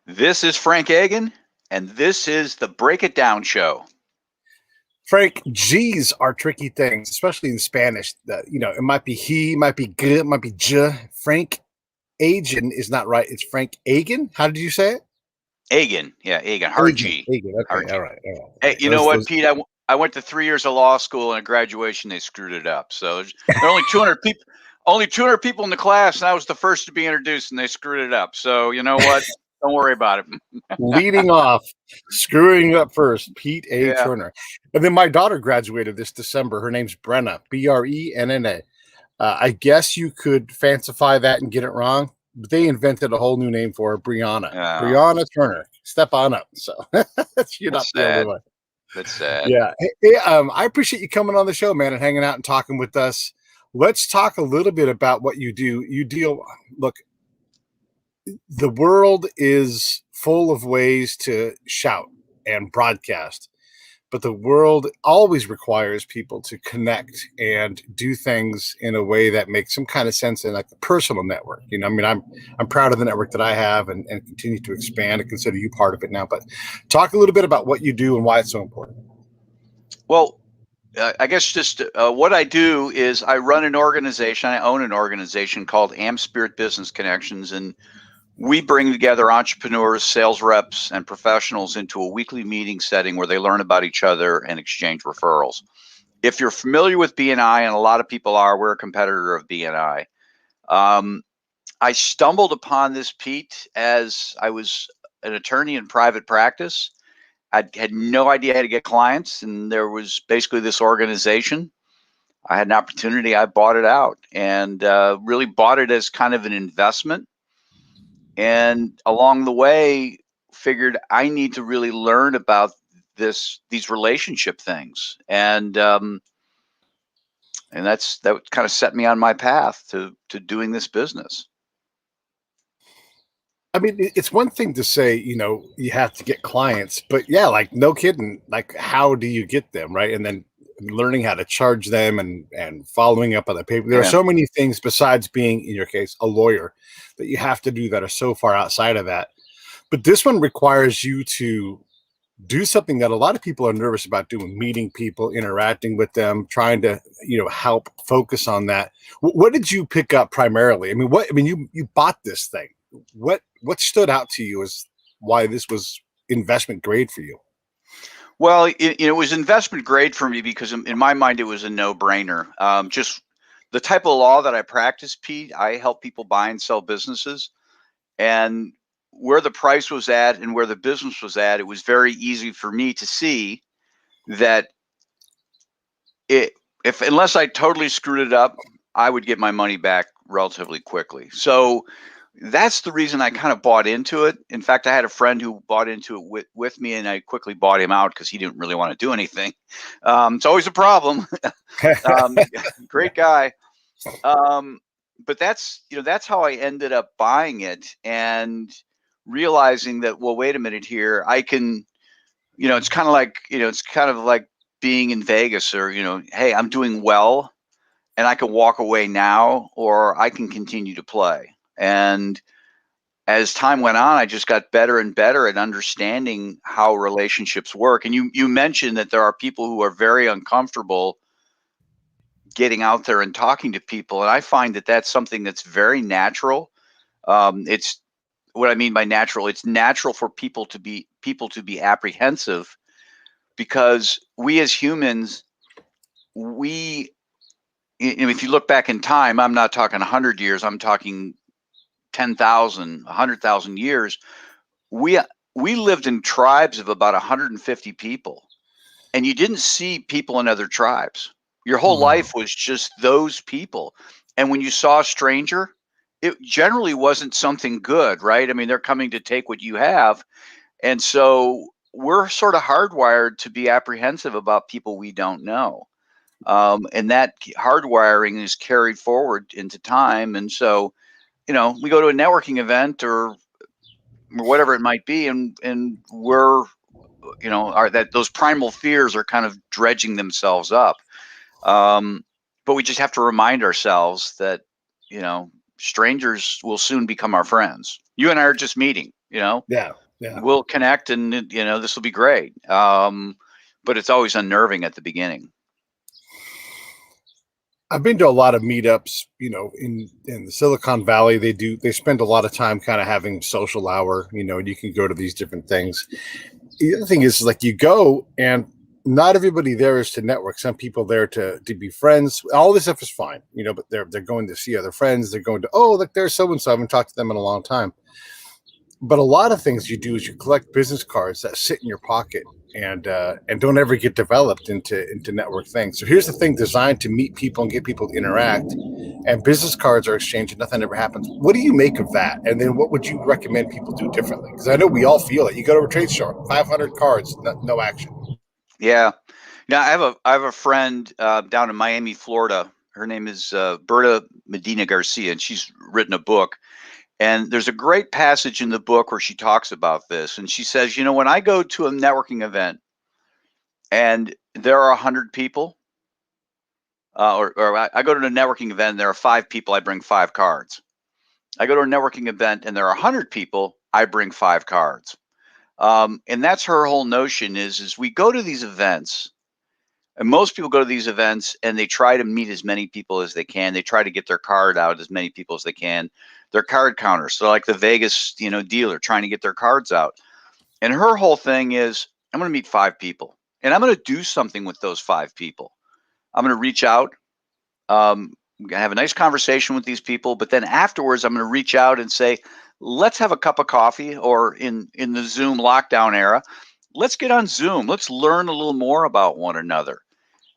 This is Frank Agin, and this is the Break It Down Show. Frank, G's are tricky things, especially in Spanish. It might be he, might be g, it might be j. Frank Agin is not right. It's Frank Agin. How did you say it? Agin, yeah, Agin, hard Agin. G. Agin. Okay, Hard G. all right. Hey, you know what, Pete? I went to 3 years of law school, and at graduation they screwed it up. So there are only 200 people. Only 200 people in the class, and I was the first to be introduced, and they screwed it up. So you know what? Don't worry about it. Leading off, screwing up first, Pete A. Yeah. Turner. And then my daughter graduated this December. Her name's Brenna, Brenna. I guess you could fancify that and get it wrong, but they invented a whole new name for her, Brianna. Brianna Turner. Step on up. So you're not the only one. That's sad. Yeah. Hey, I appreciate you coming on the show, man, and hanging out and talking with us. Let's talk a little bit about what you do. Look, the world is full of ways to shout and broadcast, but the world always requires people to connect and do things in a way that makes some kind of sense in like a personal network. You know, I mean, I'm proud of the network that I have and continue to expand and consider you part of it now. But talk a little bit about what you do and why it's so important. Well, I guess just what I do is I run an organization. I own an organization called AmSpirit Business Connections, and we bring together entrepreneurs, sales reps, and professionals into a weekly meeting setting where they learn about each other and exchange referrals. If you're familiar with BNI, and a lot of people are, we're a competitor of BNI. I stumbled upon this, Pete, as I was an attorney in private practice. I had no idea how to get clients, and there was basically this organization. I had an opportunity. I bought it out and really bought it as kind of an investment. And along the way, figured I need to really learn about these relationship things, and that kind of set me on my path to doing this business. I mean, it's one thing to say, you have to get clients, but yeah, like no kidding, like how do you get them, right? And then learning how to charge them and following up on the paper. There are so many things besides being, in your case, a lawyer that you have to do that are so far outside of that. But this one requires you to do something that a lot of people are nervous about doing, meeting people, interacting with them, trying to, help focus on that. What did you pick up primarily? I mean, you bought this thing. What stood out to you as why this was investment grade for you? Well, it was investment grade for me because in my mind, it was a no-brainer. Just the type of law that I practice, Pete, I help people buy and sell businesses. And where the price was at and where the business was at, it was very easy for me to see that unless I totally screwed it up, I would get my money back relatively quickly. So that's the reason I kind of bought into it. In fact, I had a friend who bought into it with me, and I quickly bought him out because he didn't really want to do anything. It's always a problem. Great guy. But that's how I ended up buying it and realizing that, well, wait a minute here. I can, it's kind of like being in Vegas or, hey, I'm doing well and I can walk away now, or I can continue to play. And as time went on, I just got better and better at understanding how relationships work. And you mentioned that there are people who are very uncomfortable getting out there and talking to people. And I find that that's something that's very natural. It's what I mean by natural. It's natural for people to be apprehensive because we as humans, if you look back in time, I'm not talking 100 years, I'm talking 10,000, 100,000 years. We lived in tribes of about 150 people, and you didn't see people in other tribes. Your whole life was just those people. And when you saw a stranger, it generally wasn't something good, right? I mean, they're coming to take what you have. And so we're sort of hardwired to be apprehensive about people we don't know. And that hardwiring is carried forward into time. And so, we go to a networking event or whatever it might be, and we're, those primal fears are kind of dredging themselves up. But we just have to remind ourselves that, strangers will soon become our friends. You and I are just meeting. Yeah. we'll connect and, this will be great. But it's always unnerving at the beginning. I've been to a lot of meetups, in the Silicon Valley. They spend a lot of time kind of having social hour, and you can go to these different things. The other thing is, like, you go and not everybody there is to network. Some people there to be friends. All this stuff is fine, but they're going to see other friends. They're going to, oh, look, there's so and so. I haven't talked to them in a long time. But a lot of things you do is you collect business cards that sit in your pocket and don't ever get developed into network things. So here's the thing designed to meet people and get people to interact, and business cards are exchanged and nothing ever happens. What do you make of that? And then what would you recommend people do differently? Because I know we all feel it. You go to a trade show, 500 cards, no action. Yeah. Now I have a friend down in Miami, Florida. Her name is Berta Medina Garcia, and she's written a book. And there's a great passage in the book where she talks about this. And she says, when I go to a networking event and there are 100 people, or I go to a networking event and there are 5 people, I bring 5 cards. I go to a networking event and there are 100 people, I bring 5 cards. And that's her whole notion is we go to these events, and most people go to these events and they try to meet as many people as they can. They try to get their card out as many people as they can. They're card counters. So like the Vegas, dealer trying to get their cards out. And her whole thing is, I'm going to meet 5 people and I'm going to do something with those 5 people. I'm going to reach out, have a nice conversation with these people. But then afterwards, I'm going to reach out and say, let's have a cup of coffee, or in the Zoom lockdown era, let's get on Zoom. Let's learn a little more about one another.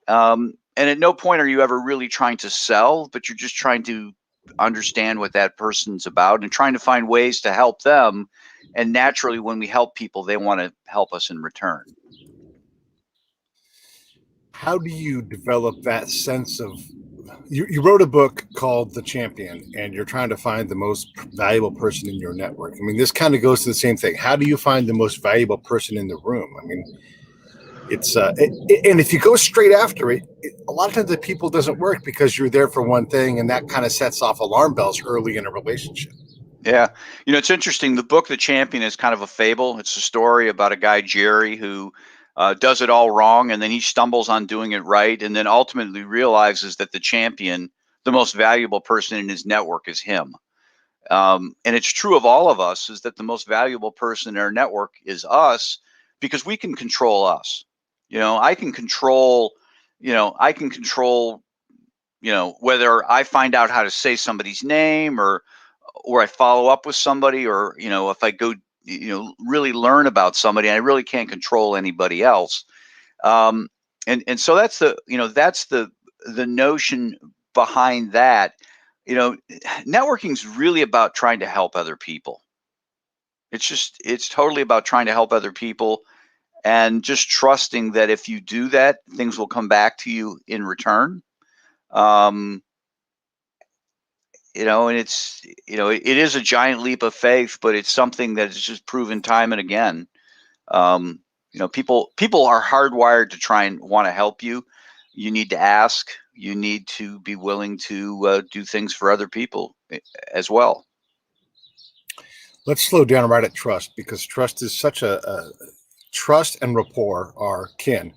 And at no point are you ever really trying to sell, but you're just trying to understand what that person's about and trying to find ways to help them. And naturally, when we help people, they want to help us in return. How do you develop that sense of, you wrote a book called The Champion, and you're trying to find the most valuable person in your network. I mean, this kind of goes to the same thing. How do you find the most valuable person in the room? I mean, it's and if you go straight after it, a lot of times the people doesn't work because you're there for one thing, and that kind of sets off alarm bells early in a relationship. Yeah. It's interesting. The book, The Champion, is kind of a fable. It's a story about a guy, Jerry, who does it all wrong, and then he stumbles on doing it right, and then ultimately realizes that the champion, the most valuable person in his network, is him. And it's true of all of us, is that the most valuable person in our network is us, because we can control us. I can control, whether I find out how to say somebody's name, or I follow up with somebody, or, if I go, really learn about somebody. I really can't control anybody else. And so that's the notion behind that. Networking is really about trying to help other people. It's totally about trying to help other people, and just trusting that if you do that, things will come back to you in return. And it's, it is a giant leap of faith, but it's something that is just proven time and again. People are hardwired to try and want to help you. You need to ask. You need to be willing to do things for other people as well. Let's slow down right at trust, because trust is such a trust and rapport are kin.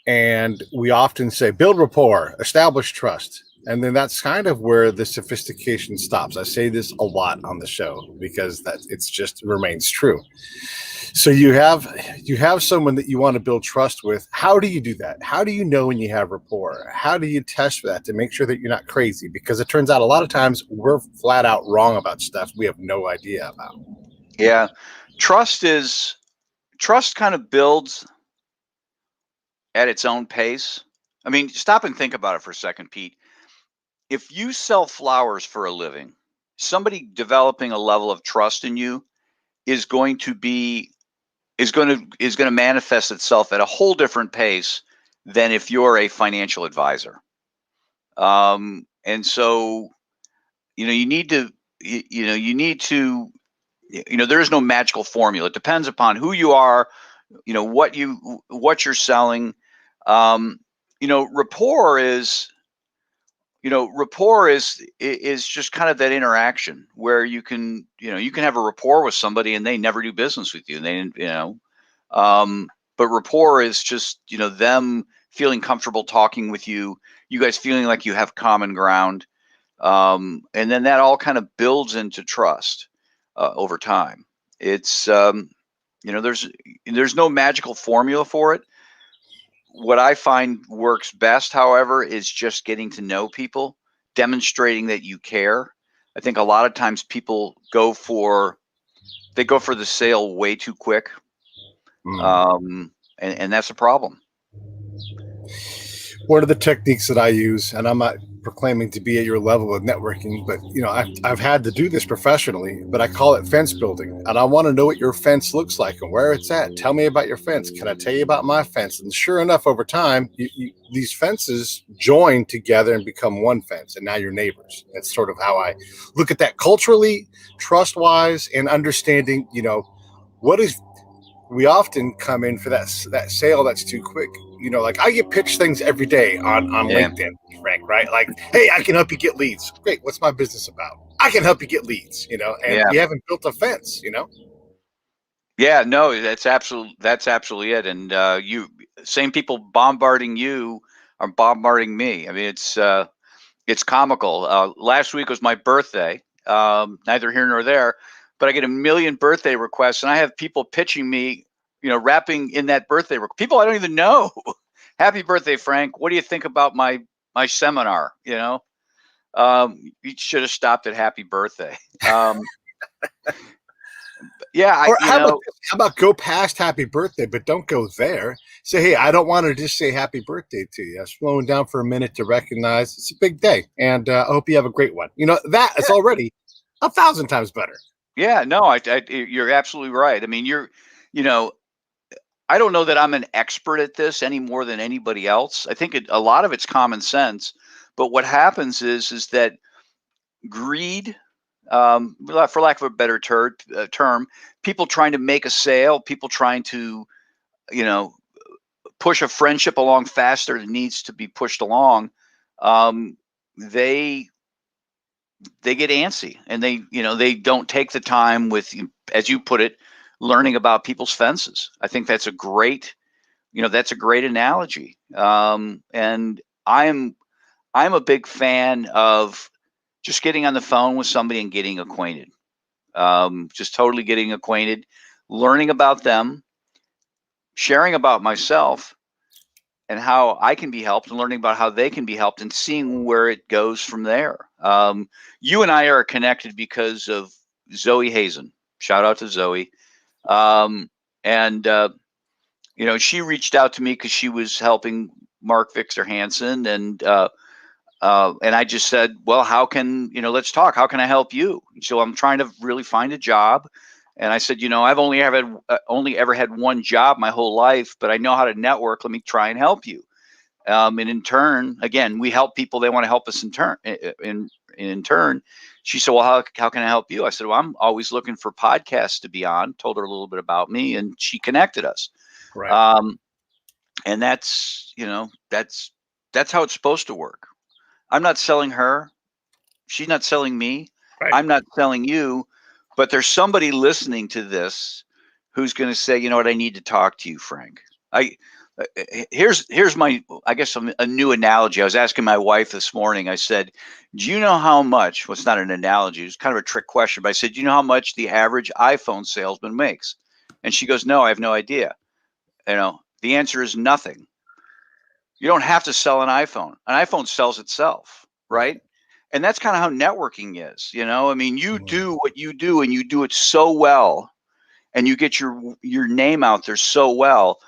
And we often say, build rapport, establish trust. And then that's kind of where the sophistication stops. I say this a lot on the show because it's just remains true. So you have someone that you want to build trust with. How do you do that? How do you know when you have rapport? How do you test for that to make sure that you're not crazy? Because it turns out a lot of times we're flat out wrong about stuff we have no idea about. Yeah. Trust kind of builds at its own pace. I mean, stop and think about it for a second, Pete. If you sell flowers for a living, somebody developing a level of trust in you is going to manifest itself at a whole different pace than if you're a financial advisor. And so, you need to, there is no magical formula. It depends upon who you are, what you're selling. Rapport is, rapport is just kind of that interaction where you can have a rapport with somebody and they never do business with you. But rapport is just, them feeling comfortable talking with you, you guys feeling like you have common ground. And then that all kind of builds into trust over time. It's, there's no magical formula for it. What I find works best, however, is just getting to know people, demonstrating that you care. I think a lot of times people go for the sale way too quick. And that's a problem. One of the techniques that I use, and I'm not proclaiming to be at your level of networking, but I've had to do this professionally, but I call it fence building. And I want to know what your fence looks like and where it's at. Tell me about your fence. Can I tell you about my fence? And sure enough, over time, these fences join together and become one fence, and now you're neighbors. That's sort of how I look at that culturally, trust-wise, and understanding, what is. We often come in for that sale that's too quick. Like I get pitched things every day on LinkedIn, Frank, right? Like, hey, I can help you get leads. Great. What's my business about? I can help you get leads, and you haven't built a fence, Yeah, no, that's absolutely it. And same people bombarding you are bombarding me. I mean, it's comical. Last week was my birthday. Neither here nor there, but I get a million birthday requests, and I have people pitching me, wrapping in that birthday. People I don't even know. Happy birthday, Frank. What do you think about my seminar? You should have stopped at happy birthday. Yeah. Or how about go past happy birthday, but don't go there. Say, hey, I don't want to just say happy birthday to you. I'm slowing down for a minute to recognize it's a big day, and I hope you have a great one. That is already 1,000 times better. Yeah, no, you're absolutely right. I mean, I don't know that I'm an expert at this any more than anybody else. I think a lot of it's common sense, but what happens is that greed, for lack of a better term, people trying to make a sale, people trying to, push a friendship along faster than needs to be pushed along. They get antsy, and they don't take the time with, as you put it, learning about people's fences. I think that's a great analogy. And I'm a big fan of just getting on the phone with somebody and getting acquainted. Just totally getting acquainted, learning about them, sharing about myself and how I can be helped, and learning about how they can be helped, and seeing where it goes from there. You and I are connected because of Zoe Hazen. Shout out to Zoe. She reached out to me because she was helping Mark Victor Hansen, and I just said, well, let's talk. How can I help you? So I'm trying to really find a job. And I said, I've only ever had one job my whole life, but I know how to network. Let me try and help you. And in turn, again, we help people. They want to help us in turn. In turn, she said, well, how can I help you? I said, well, I'm always looking for podcasts to be on. Told her a little bit about me, and she connected us. Right. And that's how it's supposed to work. I'm not selling her. She's not selling me. Right. I'm not selling you. But there's somebody listening to this who's going to say, you know what, I need to talk to you, Frank. Here's my, I guess, a new analogy. I was asking my wife this morning. I said, do you know how much? Well, it's not an analogy. It's kind of a trick question. But I said, do you know how much the average iPhone salesman makes? And she goes, no, I have no idea. The answer is nothing. You don't have to sell an iPhone. An iPhone sells itself, right? And that's kind of how networking is. I mean, you do what you do, and you do it so well, and you get your name out there so well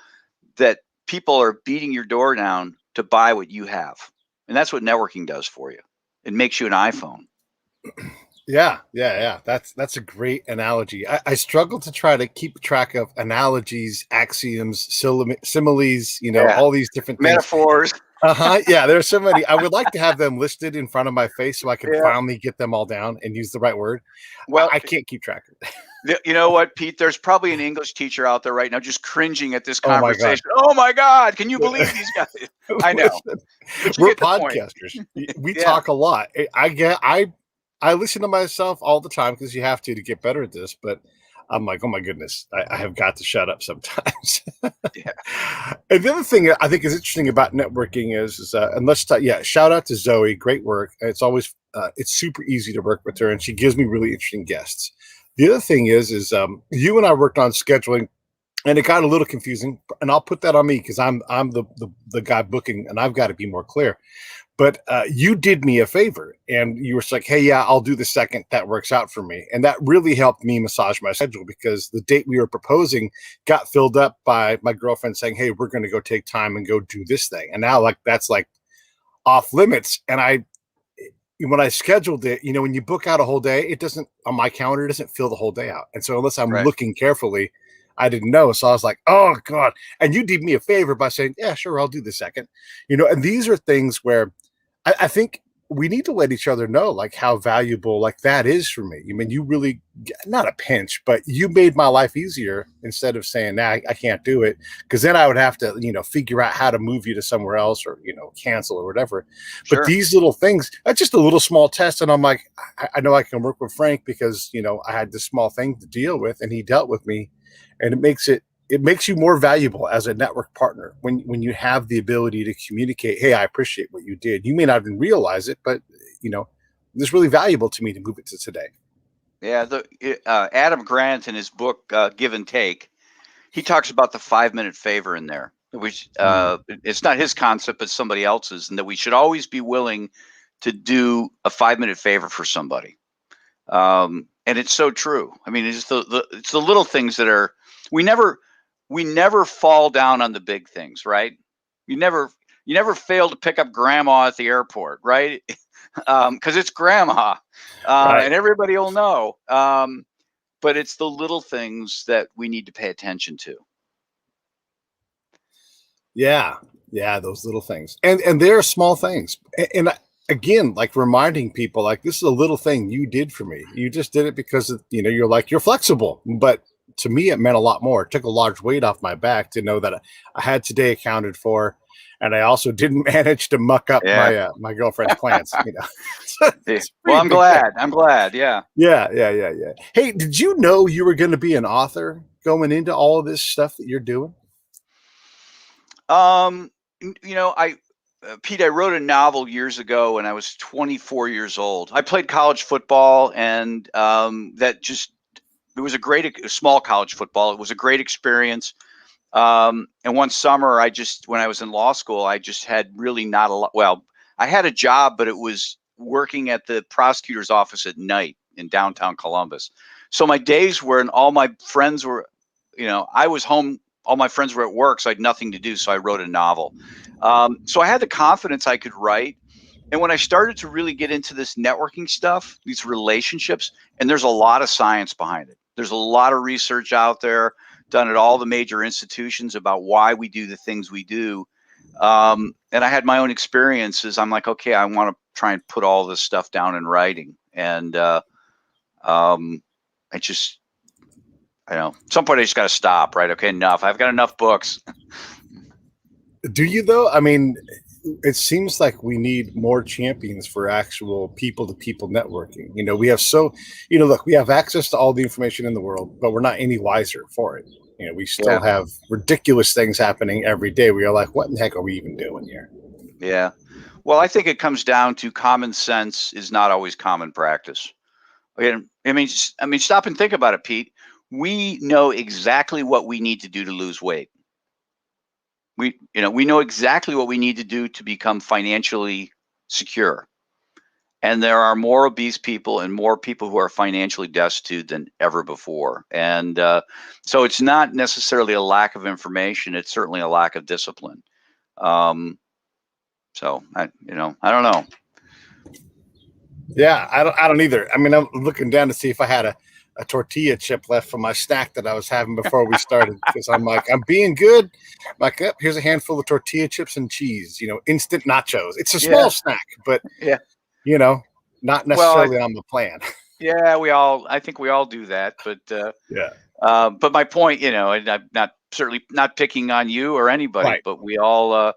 that people are beating your door down to buy what you have. And that's what networking does for you. It makes you an iPhone. Yeah. That's a great analogy. I struggle to try to keep track of analogies, axioms, similes, all these different things. Metaphors. Yeah, there's so many. I would like to have them listed in front of my face so I can Yeah. finally get them all down and use the right word. Well, I can't keep track of it. you know what, Pete? There's probably an English teacher out there right now just cringing at this Oh my God. conversation. Oh my God, can you believe these guys? I know, Listen, but you we're get the point. podcasters. We Yeah, talk a lot. I listen to myself all the time because you have to get better at this. But I'm like, oh my goodness, I have got to shut up sometimes. yeah, And the other thing I think is interesting about networking is and let's talk. Yeah, shout out to Zoe, great work. It's always it's super easy to work with her, and she gives me really interesting guests. The other thing is you and I worked on scheduling, and it got a little confusing. And I'll put that on me because I'm the guy booking, and I've got to be more clear. But you did me a favor, and you were like, "Hey, yeah, I'll do the second that works out for me," and that really helped me massage my schedule because the date we were proposing got filled up by my girlfriend saying, "Hey, we're going to go take time and go do this thing," and now like that's like off limits. And when I scheduled it, when you book out a whole day, it doesn't on my calendar it doesn't fill the whole day out, and so unless I'm right. looking carefully, I didn't know. So I was like, "Oh God!" And you did me a favor by saying, "Yeah, sure, I'll do the second," And these are things where I think we need to let each other know like how valuable like that is for me. I mean, you really not a pinch, but you made my life easier instead of saying, nah, I can't do it. Cause then I would have to, figure out how to move you to somewhere else or, cancel or whatever. But Sure. these little things, that's just a little small test. And I'm like, I know I can work with Frank because, I had this small thing to deal with and he dealt with me and it makes you more valuable as a network partner when you have the ability to communicate, hey, I appreciate what you did. You may not even realize it, but it's really valuable to me to move it to today. Yeah, Adam Grant in his book Give and Take, he talks about the 5-minute favor in there, which it's not his concept, but somebody else's, and that we should always be willing to do a 5-minute favor for somebody. And it's so true. I mean, it's it's the little things that are we never fall down on the big things, right? You never fail to pick up grandma at the airport, right? Because it's grandma, Right. and everybody will know. But it's the little things that we need to pay attention to. Yeah. Yeah. Those little things. And they're small things. And again, like reminding people like this is a little thing you did for me. You just did it because you're flexible. But to me, it meant a lot more. It took a large weight off my back to know that I had today accounted for. And I also didn't manage to muck up Yeah. my girlfriend's plans. Yeah. It's a Well, pretty I'm big thing. glad. I'm glad. Yeah. Yeah. Hey, did you know you were going to be an author going into all of this stuff that you're doing? Um, Pete, I wrote a novel years ago when I was 24 years old. I played college football, and it was a small college football. It was a great experience. And one summer, when I was in law school, I just had really not a lot. Well, I had a job, but it was working at the prosecutor's office at night in downtown Columbus. So my days were, and all my friends were, I was home. All my friends were at work, so I had nothing to do. So I wrote a novel. So I had the confidence I could write. And when I started to really get into this networking stuff, these relationships, and there's a lot of science behind it. There's a lot of research out there done at all the major institutions about why we do the things we do. And I had my own experiences. I'm like, okay, I want to try and put all this stuff down in writing. And I know at some point I just got to stop, right? Okay, enough. I've got enough books. Do you though? I mean, it seems like we need more champions for actual people to people networking. We have look, we have access to all the information in the world, but we're not any wiser for it. We still have ridiculous things happening every day. We are like, what in the heck are we even doing here? Yeah. Well, I think it comes down to common sense is not always common practice. I mean, stop and think about it, Pete. We know exactly what we need to do to lose weight. We know exactly what we need to do to become financially secure. And there are more obese people and more people who are financially destitute than ever before. And so it's not necessarily a lack of information. It's certainly a lack of discipline. So I don't know. Yeah, I don't either. I mean, I'm looking down to see if I had a tortilla chip left from my snack that I was having before we started, because I'm like, I'm being good. I'm like, yep, here's a handful of tortilla chips and cheese, instant nachos. It's a small snack, but Yeah. not Well, necessarily on the plan. yeah, I think we all do that, but Yeah. but my point, and I'm certainly not picking on you or anybody, Right. but we all,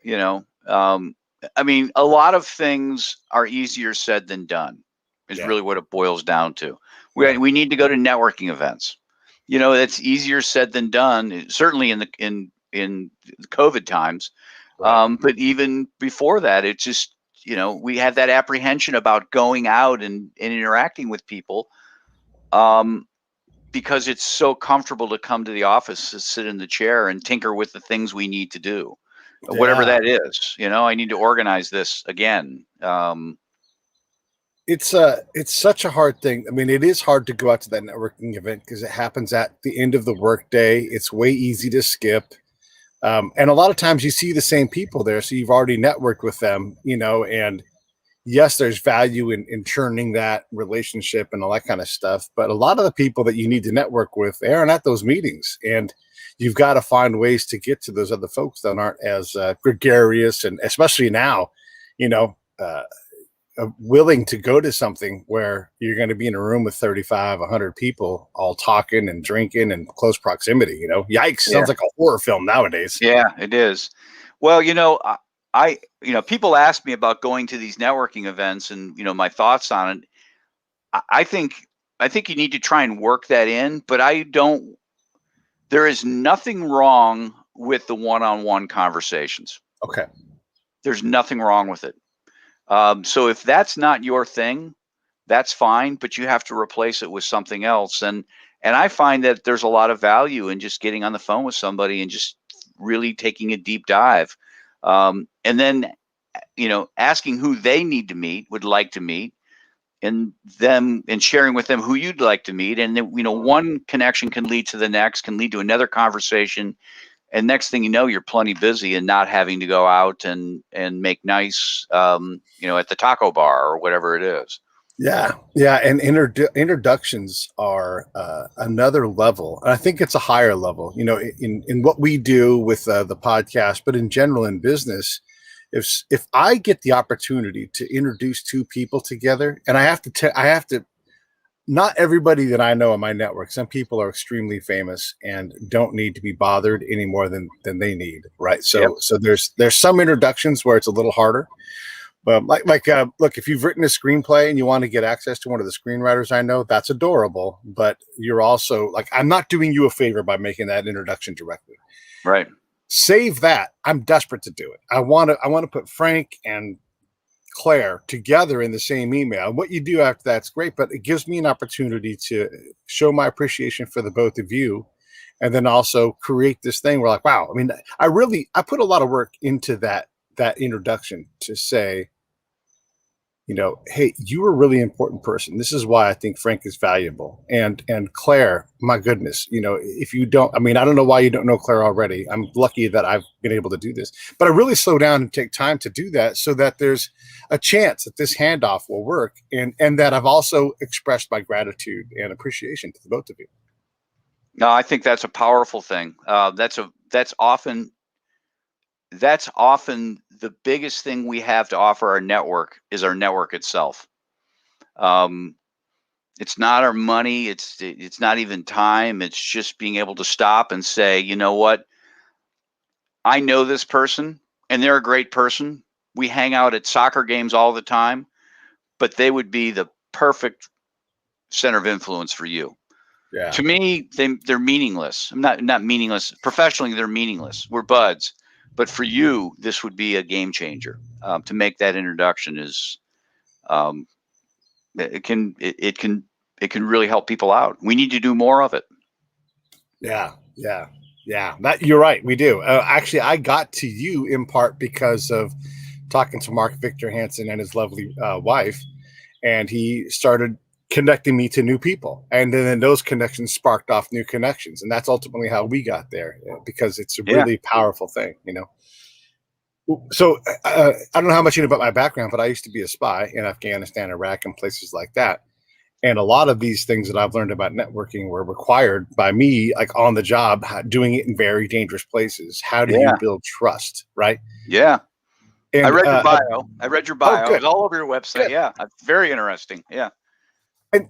you know, um, I mean, a lot of things are easier said than done, is Yeah. really what it boils down to. Yeah. We need to go to networking events. That's easier said than done. Certainly in the COVID times, Right. but even before that, it's just we have that apprehension about going out and interacting with people. Because it's so comfortable to come to the office, to sit in the chair and tinker with the things we need to do, whatever Yeah. that is. I need to organize this again. It's such a hard thing. I mean, it is hard to go out to that networking event because it happens at the end of the workday. It's way easy to skip. And a lot of times you see the same people there. So you've already networked with them, and yes, there's value in churning that relationship and all that kind of stuff. But a lot of the people that you need to network with, they aren't at those meetings. And you've got to find ways to get to those other folks that aren't as gregarious, and especially now, you know, uh, willing to go to something where you're going to be in a room with 35, 100 people all talking and drinking in close proximity. Yikes, Yeah, sounds like a horror film nowadays. yeah, it is. Well, people ask me about going to these networking events and my thoughts on it. I think you need to try and work that in, but I don't. There is nothing wrong with the one-on-one conversations. Okay. There's nothing wrong with it. So if that's not your thing, that's fine, but you have to replace it with something else. And I find that there's a lot of value in just getting on the phone with somebody and just really taking a deep dive. And then, asking who they would like to meet, and sharing with them who you'd like to meet. And then, one connection can lead to the next, can lead to another conversation. And next thing you know, you're plenty busy and not having to go out and make nice, at the taco bar or whatever it is. Yeah, yeah, and introductions are another level, and I think it's a higher level. In what we do with the podcast, but in general in business, if I get the opportunity to introduce two people together, and I have to. Not everybody that I know in my network. Some people are extremely famous and don't need to be bothered any more than they need, right? So, Yep. so there's some introductions where it's a little harder. But look, if you've written a screenplay and you want to get access to one of the screenwriters I know, that's adorable. But you're also like, I'm not doing you a favor by making that introduction directly. Right. Save that. I'm desperate to do it. I want to put Frank and Claire together in the same email. And what you do after that's great, but it gives me an opportunity to show my appreciation for the both of you, and then also create this thing where like, wow, I mean, I put a lot of work into that introduction to say, hey, you were a really important person. This is why I think Frank is valuable. And Claire, my goodness, if you don't, I mean, I don't know why you don't know Claire already. I'm lucky that I've been able to do this, but I really slow down and take time to do that so that there's a chance that this handoff will work, and that I've also expressed my gratitude and appreciation to the both of you. No, I think that's a powerful thing. That's often the biggest thing we have to offer our network is our network itself. It's not our money. It's not even time. It's just being able to stop and say, you know what? I know this person and they're a great person. We hang out at soccer games all the time, but they would be the perfect center of influence for you. Yeah. To me, they're meaningless. I'm not meaningless. Professionally, they're meaningless. We're buds. But for you, this would be a game changer. To make that introduction is, it can really help people out. We need to do more of it. Yeah. That you're right. We do. Actually, I got to you in part because of talking to Mark Victor Hansen and his lovely wife, and he started connecting me to new people, and then those connections sparked off new connections, and that's ultimately how we got there, because it's a really powerful thing. So I don't know how much you know about my background, but I used to be a spy in Afghanistan, Iraq, and places like that. And a lot of these things that I've learned about networking were required by me, like on the job, doing it in very dangerous places. How do you Yeah. build trust, right? Yeah. I And read your bio. I read your oh, bio. I good, was all over your website. good. Yeah. Very interesting. Yeah. And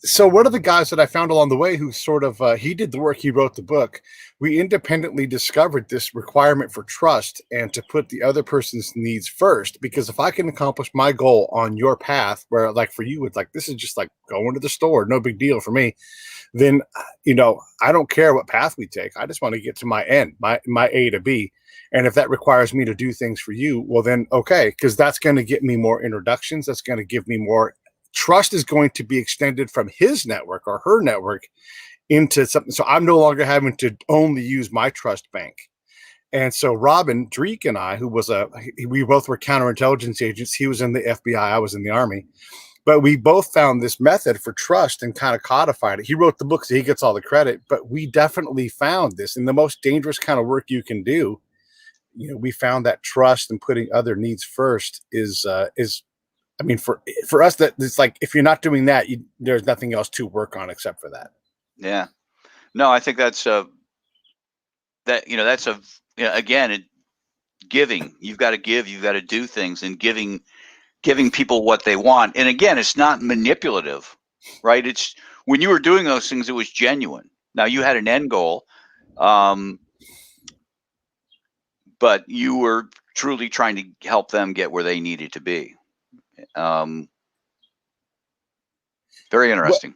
so one of the guys that I found along the way who sort of he did the work, he wrote the book. We independently discovered this requirement for trust and to put the other person's needs first. Because if I can accomplish my goal on your path, where like for you, it's like this is just like going to the store, no big deal for me. Then I don't care what path we take. I just want to get to my end, my A to B. And if that requires me to do things for you, well then okay, because that's going to get me more introductions. That's going to give me more trust is going to be extended from his network or her network into something. So I'm no longer having to only use my trust bank. And so Robin Dreek and I, we both were counterintelligence agents. He was in the FBI, I was in the Army, but we both found this method for trust and kind of codified it. He wrote the book, so he gets all the credit, but we definitely found this in the most dangerous kind of work you can do. We found that trust and putting other needs first is I mean, for us, that it's like if you're not doing that, there's nothing else to work on except for that. Yeah. No, I think that's again, giving. You've got to give. You've got to do things, and giving people what they want. And again, it's not manipulative, right? It's when you were doing those things, it was genuine. Now you had an end goal, but you were truly trying to help them get where they needed to be. Very interesting.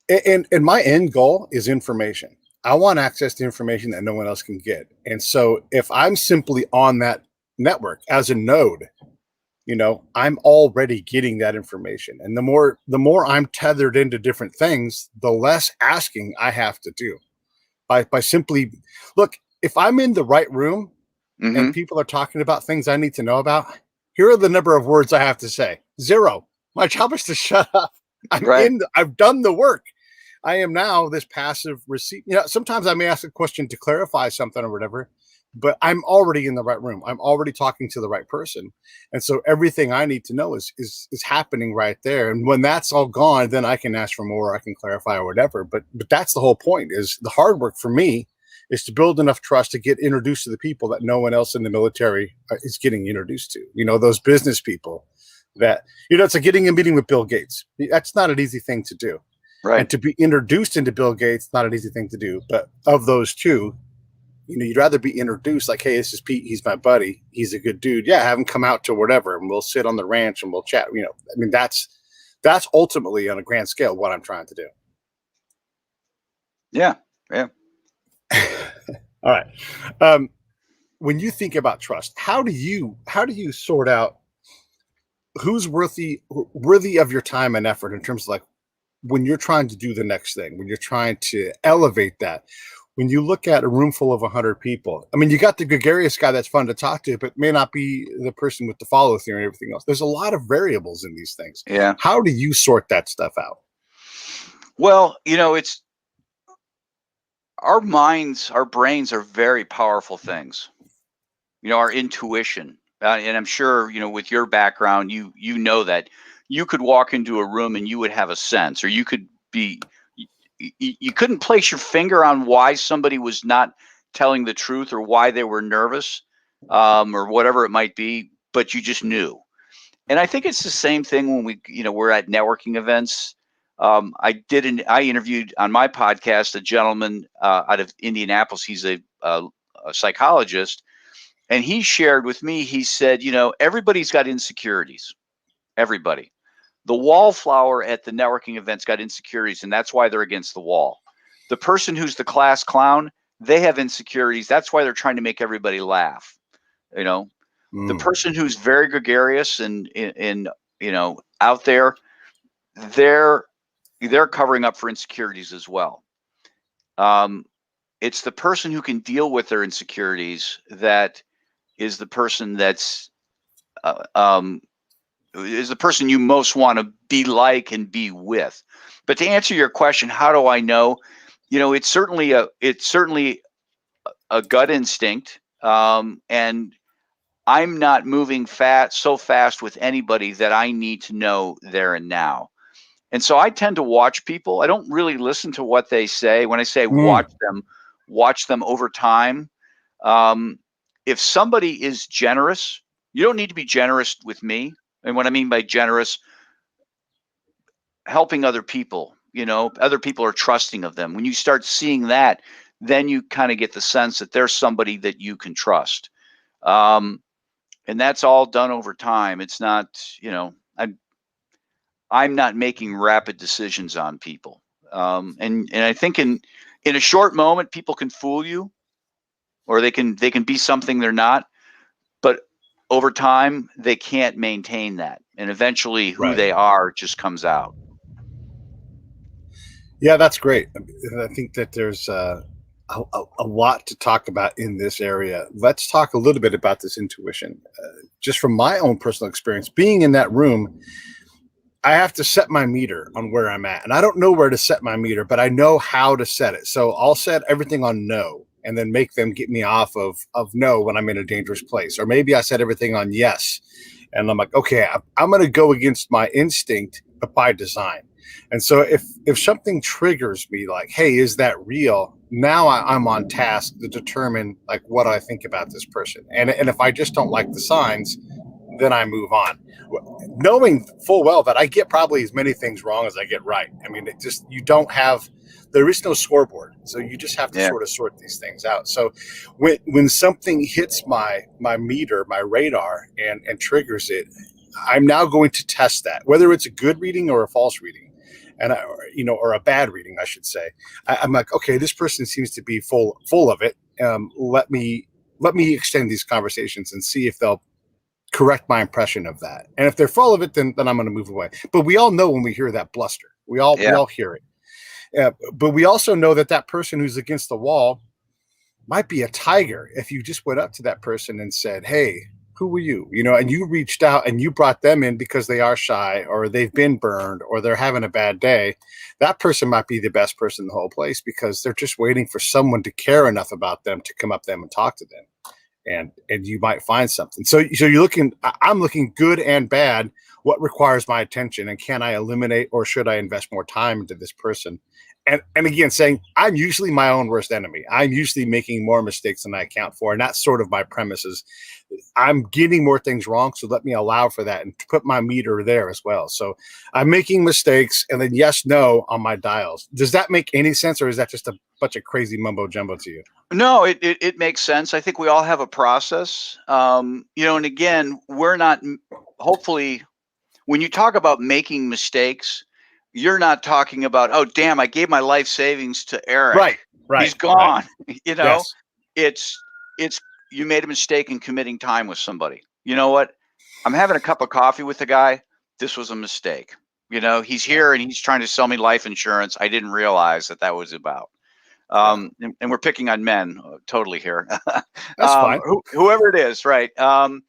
And my end goal is information. I want access to information that no one else can get. And so if I'm simply on that network as a node, I'm already getting that information. And the more I'm tethered into different things, the less asking I have to do. By simply look, if I'm in the right room and people are talking about things I need to know about, here are the number of words I have to say. 0. My job is to shut up. I've done the work. I am now this passive receipt. Sometimes I may ask a question to clarify something or whatever, but I'm already in the right room. I'm already talking to the right person. And so everything I need to know is happening right there. And when that's all gone, then I can ask for more, I can clarify or whatever. But that's the whole point. Is the hard work for me is to build enough trust to get introduced to the people that no one else in the military is getting introduced to. Those business people that, it's like getting a meeting with Bill Gates. That's not an easy thing to do. Right. And to be introduced into Bill Gates, not an easy thing to do. But of those two, you'd rather be introduced like, hey, this is Pete. He's my buddy. He's a good dude. Yeah, have him come out to whatever, and we'll sit on the ranch and we'll chat. I mean, that's ultimately on a grand scale what I'm trying to do. Yeah. Yeah. All right. When you think about trust, how do you sort out who's worthy of your time and effort in terms of like when you're trying to do the next thing, when you're trying to elevate that, when you look at a room full of 100 people, I mean, you got the gregarious guy that's fun to talk to, but may not be the person with the follow through and everything else. There's a lot of variables in these things. Yeah. How do you sort that stuff out? Well, it's our minds, our brains are very powerful things. Our intuition, and I'm sure, with your background, you know that you could walk into a room and you would have a sense, or you could be, you couldn't place your finger on why somebody was not telling the truth or why they were nervous, or whatever it might be, but you just knew. And I think it's the same thing when we're at networking events. I interviewed on my podcast a gentleman out of Indianapolis. He's a psychologist. And he shared with me, he said, everybody's got insecurities. Everybody. The wallflower at the networking events got insecurities, and that's why they're against the wall. The person who's the class clown, they have insecurities. That's why they're trying to make everybody laugh. The person who's very gregarious and out there, they're covering up for insecurities as well. It's the person who can deal with their insecurities that is the person that's is the person you most want to be like and be with. But to answer your question, how do I know? It's certainly a gut instinct, and I'm not moving so fast with anybody that I need to know there and now. And so I tend to watch people. I don't really listen to what they say. When I say watch them over time. If somebody is generous, you don't need to be generous with me. And what I mean by generous, helping other people, other people are trusting of them. When you start seeing that, then you kind of get the sense that there's somebody that you can trust. And that's all done over time. It's not, I'm not making rapid decisions on people. And I think in a short moment, people can fool you, or they can be something they're not. But over time, they can't maintain that, and eventually, who they are just comes out. Yeah, that's great. I think that there's a lot to talk about in this area. Let's talk a little bit about this intuition. Just from my own personal experience, being in that room, I have to set my meter on where I'm at. And I don't know where to set my meter, but I know how to set it. So I'll set everything on no and then make them get me off of no when I'm in a dangerous place. Or maybe I set everything on yes. And I'm like, okay, I'm going to go against my instinct, but by design. And so if something triggers me like, hey, is that real? Now I'm on task to determine like what I think about this person. And if I just don't like the signs, then I move on, knowing full well that I get probably as many things wrong as I get right. I mean, there is no scoreboard. So you just have to sort of sort these things out. So when something hits my meter, my radar and triggers it, I'm now going to test that, whether it's a good reading or a false reading. And or a bad reading, I should say. I'm like, okay, this person seems to be full of it. Let me extend these conversations and see if they'll correct my impression of that. And if they're full of it, then I'm going to move away. But we all know when we hear that bluster, we all hear it. But we also know that person who's against the wall might be a tiger. If you just went up to that person and said, hey, who were you? And you reached out and you brought them in because they are shy or they've been burned or they're having a bad day. That person might be the best person in the whole place because they're just waiting for someone to care enough about them to come up to them and talk to them. And you might find something. So I'm looking good and bad. What requires my attention, and can I eliminate or should I invest more time into this person? And again, saying I'm usually my own worst enemy. I'm usually making more mistakes than I account for. And that's sort of my premises. I'm getting more things wrong. So let me allow for that and put my meter there as well. So I'm making mistakes and then yes, no on my dials. Does that make any sense, or is that just a bunch of crazy mumbo jumbo to you? No, it makes sense. I think we all have a process. And again, we're not, hopefully, when you talk about making mistakes, you're not talking about, oh, damn, I gave my life savings to Eric. Right. He's gone. Yes. It's you made a mistake in committing time with somebody. You know what? I'm having a cup of coffee with the guy. This was a mistake. He's here and he's trying to sell me life insurance. I didn't realize that was about. And we're picking on men totally here. That's fine. Whoever it is, right? And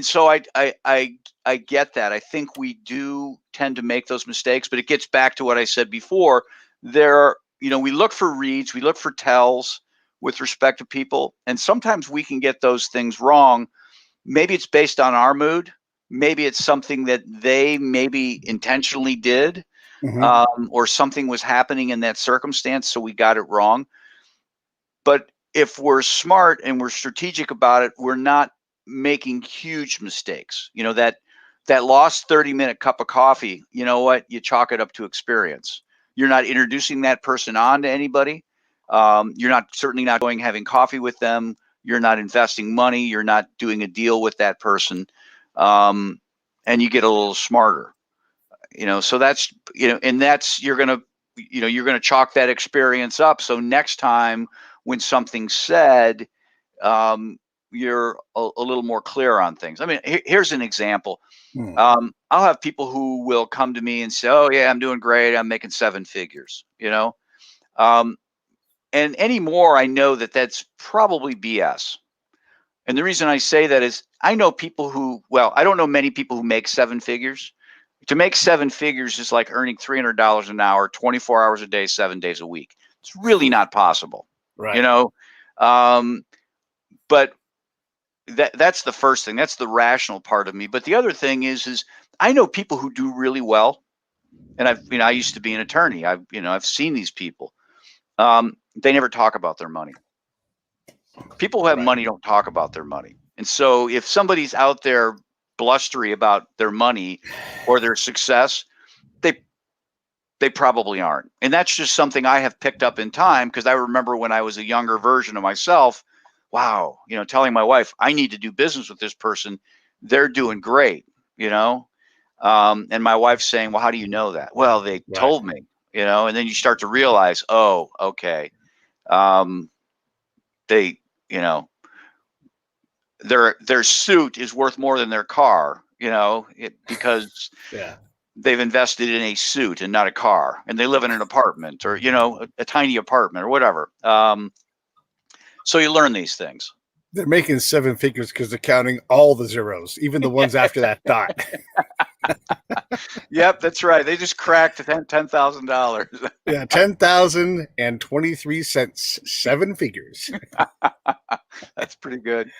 so I get that. I think we do tend to make those mistakes, but it gets back to what I said before. We look for reads, we look for tells with respect to people, and sometimes we can get those things wrong. Maybe it's based on our mood. Maybe it's something that they maybe intentionally did. Or something was happening in that circumstance, so we got it wrong. But if we're smart and we're strategic about it, we're not making huge mistakes. That lost 30-minute cup of coffee, you know what? You chalk it up to experience. You're not introducing that person on to anybody. You're certainly not going having coffee with them. You're not investing money. You're not doing a deal with that person. And you get a little smarter. So that's, and that's, you're going to chalk that experience up. So next time when something's said, you're a little more clear on things. I mean, here's an example. I'll have people who will come to me and say, oh yeah, I'm doing great. I'm making 7 figures, and anymore, I know that that's probably BS. And the reason I say that is I know people I don't know many people who make 7 figures. To make 7 figures is like earning $300 an hour, 24 hours a day, 7 days a week. It's really not possible, right? But that's the first thing. That's the rational part of me. But the other thing is I know people who do really well, And I used to be an attorney. I've seen these people. They never talk about their money. People who have money don't talk about their money. And so if somebody's out there blustery about their money or their success, they probably aren't. And that's just something I have picked up in time, because I remember when I was a younger version of myself, wow, telling my wife, I need to do business with this person. They're doing great, and my wife saying, well, how do you know that? Well, they told me, and then you start to realize, oh, okay. They, their suit is worth more than their car, because they've invested in a suit and not a car, and they live in an apartment or, a tiny apartment or whatever. So you learn these things. They're making 7 figures because they're counting all the zeros, even the ones after that dot. Yep, that's right. They just cracked $10,000. Yeah, 10,023 cents, 7 figures. That's pretty good.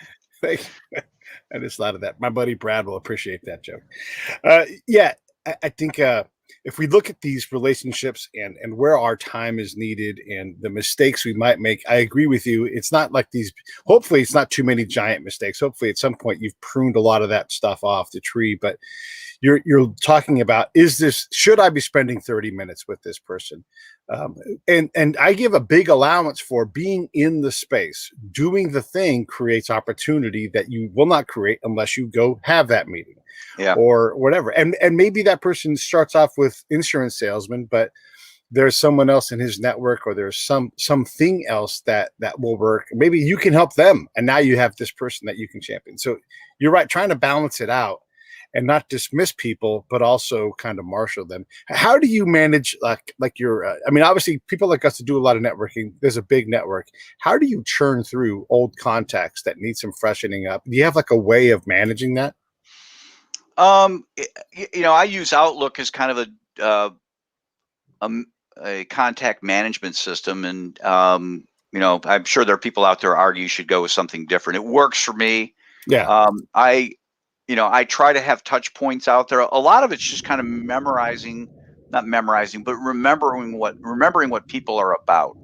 I just thought of that. My buddy Brad will appreciate that joke. I think if we look at these relationships and where our time is needed and the mistakes we might make, I agree with you. It's not like these, hopefully it's not too many giant mistakes. Hopefully at some point you've pruned a lot of that stuff off the tree, but you're talking about, should I be spending 30 minutes with this person? And I give a big allowance for being in the space. Doing the thing creates opportunity that you will not create unless you go have that meeting. Yeah. Or whatever. And maybe that person starts off with insurance salesman, but there's someone else in his network, or there's something else that will work. Maybe you can help them, and now you have this person that you can champion. So you're right, trying to balance it out and not dismiss people, but also kind of marshal them. How do you manage like your, obviously people like us to do a lot of networking. There's a big network. How do you churn through old contacts that need some freshening up? Do you have like a way of managing that? I use Outlook as kind of a contact management system. And, I'm sure there are people out there argue you should go with something different. It works for me. Yeah. I try to have touch points out there. A lot of it's just kind of not memorizing, but remembering what people are about.